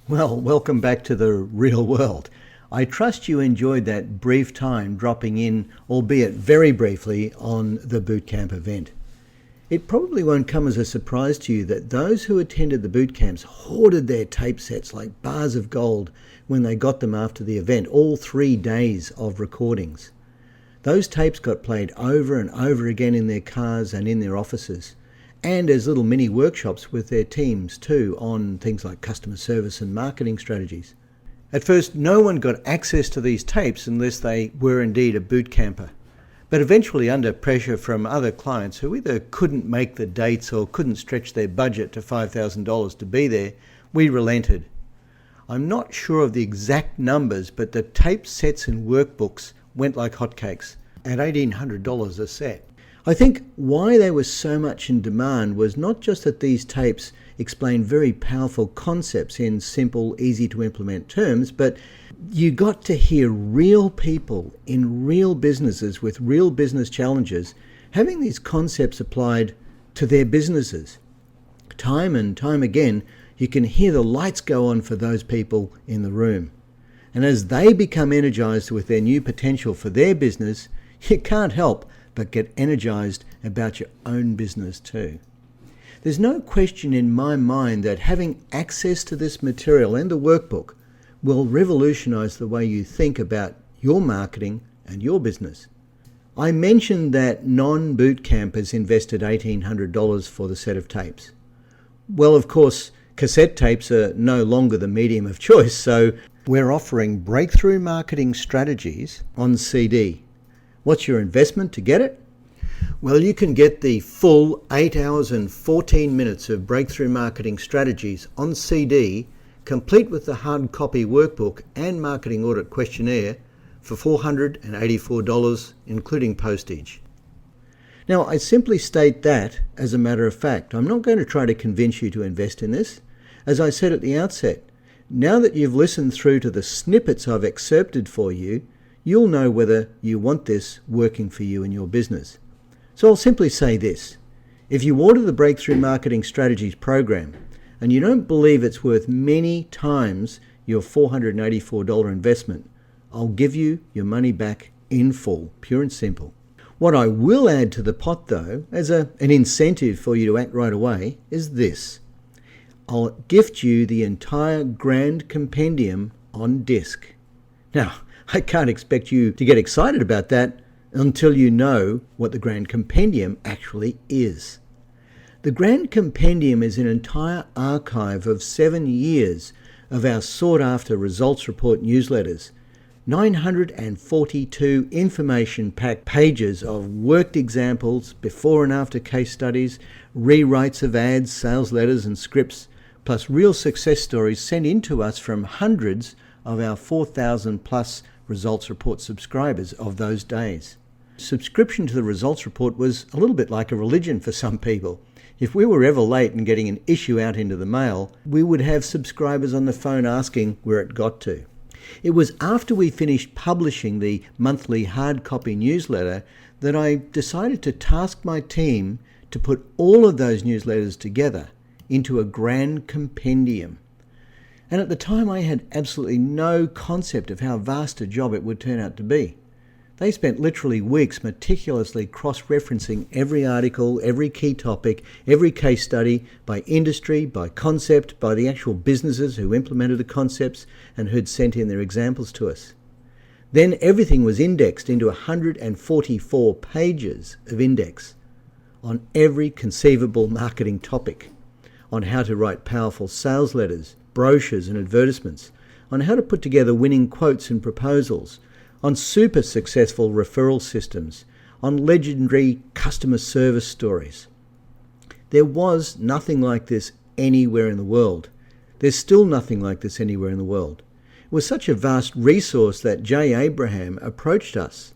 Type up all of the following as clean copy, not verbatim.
Well, welcome back to the real world. I trust you enjoyed that brief time dropping in, albeit very briefly, on the bootcamp event. It probably won't come as a surprise to you that those who attended the boot camps hoarded their tape sets like bars of gold when they got them after the event, all 3 days of recordings. Those tapes got played over and over again in their cars and in their offices, and as little mini workshops with their teams too on things like customer service and marketing strategies. At first, no one got access to these tapes unless they were indeed a boot camper. But eventually, under pressure from other clients who either couldn't make the dates or couldn't stretch their budget to $5,000 to be there, we relented. I'm not sure of the exact numbers, but the tape sets and workbooks went like hotcakes at $1,800 a set. I think why they were so much in demand was not just that these tapes explain very powerful concepts in simple, easy to implement terms, but you got to hear real people in real businesses with real business challenges having these concepts applied to their businesses. Time and time again, you can hear the lights go on for those people in the room. And as they become energized with their new potential for their business, you can't help but get energized about your own business too. There's no question in my mind that having access to this material and the workbook will revolutionize the way you think about your marketing and your business. I mentioned that non-boot campers invested $1,800 for the set of tapes. Well, of course, cassette tapes are no longer the medium of choice, so we're offering breakthrough marketing strategies on CD. What's your investment to get it? Well, you can get the full 8 hours and 14 minutes of breakthrough marketing strategies on CD, complete with the hard copy workbook and marketing audit questionnaire for $484, including postage. Now, I simply state that as a matter of fact. I'm not going to try to convince you to invest in this. As I said at the outset, now that you've listened through to the snippets I've excerpted for you, you'll know whether you want this working for you and your business. So I'll simply say this. If you order the Breakthrough Marketing Strategies program and you don't believe it's worth many times your $484 investment, I'll give you your money back in full, pure and simple. What I will add to the pot though, as an incentive for you to act right away, is this. I'll gift you the entire Grand Compendium on disc. Now, I can't expect you to get excited about that until you know what the Grand Compendium actually is. The Grand Compendium is an entire archive of 7 years of our sought-after results report newsletters, 942 information-packed pages of worked examples, before and after case studies, rewrites of ads, sales letters and scripts, plus real success stories sent in to us from hundreds of our 4,000 plus results report subscribers of those days. Subscription to the results report was a little bit like a religion for some people. If we were ever late in getting an issue out into the mail, we would have subscribers on the phone asking where it got to. It was after we finished publishing the monthly hard copy newsletter that I decided to task my team to put all of those newsletters together into a Grand Compendium. And at the time I had absolutely no concept of how vast a job it would turn out to be. They spent literally weeks meticulously cross-referencing every article, every key topic, every case study, by industry, by concept, by the actual businesses who implemented the concepts and who'd sent in their examples to us. Then everything was indexed into 144 pages of index on every conceivable marketing topic, on how to write powerful sales letters, brochures and advertisements, on how to put together winning quotes and proposals, on super successful referral systems, on legendary customer service stories. There was nothing like this anywhere in the world. There's still nothing like this anywhere in the world. It was such a vast resource that Jay Abraham approached us,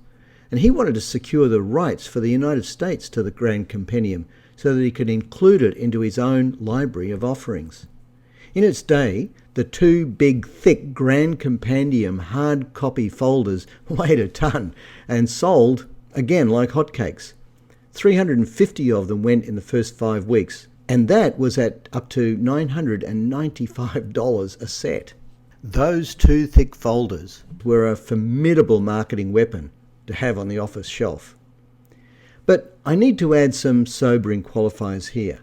and he wanted to secure the rights for the United States to the Grand Compendium so that he could include it into his own library of offerings. In its day, the 2 big, thick Grand Compendium hard copy folders weighed a ton and sold, again, like hotcakes. 350 of them went in the first 5 weeks, And that was at up to $995 a set. Those two thick folders were a formidable marketing weapon to have on the office shelf. But I need to add some sobering qualifiers here.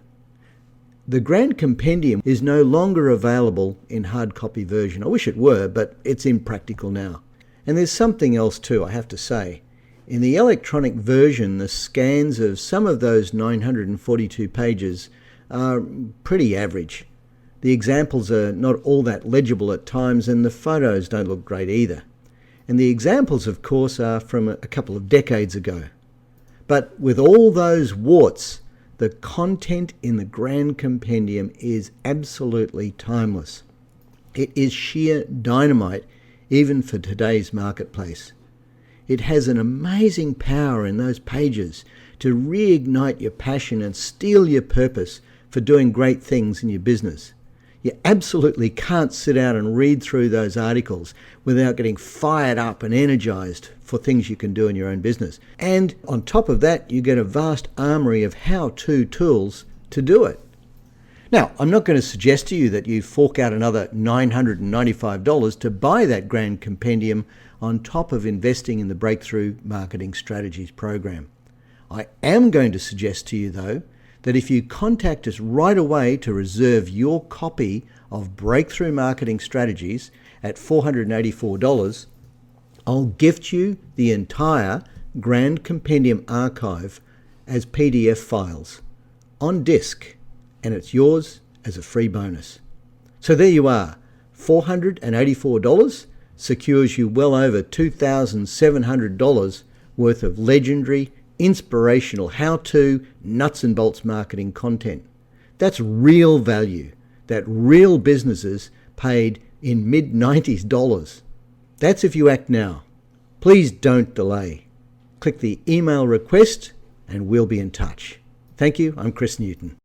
The Grand Compendium is no longer available in hard copy version. I wish it were, but it's impractical now. And there's something else too, I have to say. In the electronic version, the scans of some of those 942 pages are pretty average. The examples are not all that legible at times, and the photos don't look great either. And the examples, of course, are from a couple of decades ago. But with all those warts, the content in the Grand Compendium is absolutely timeless. It is sheer dynamite, even for today's marketplace. It has an amazing power in those pages to reignite your passion and steel your purpose for doing great things in your business. You absolutely can't sit down and read through those articles without getting fired up and energized for things you can do in your own business. And on top of that, you get a vast armory of how-to tools to do it. Now, I'm not going to suggest to you that you fork out another $995 to buy that Grand Compendium on top of investing in the Breakthrough Marketing Strategies program. I am going to suggest to you, though, that if you contact us right away to reserve your copy of Breakthrough Marketing Strategies at $484, I'll gift you the entire Grand Compendium archive as PDF files on disk, and it's yours as a free bonus. So there you are, $484 secures you well over $2,700 worth of legendary, inspirational how-to nuts and bolts marketing content. That's real value that real businesses paid in mid-90s dollars. That's if you act now. Please don't delay. Click the email request and we'll be in touch. Thank you. I'm Chris Newton.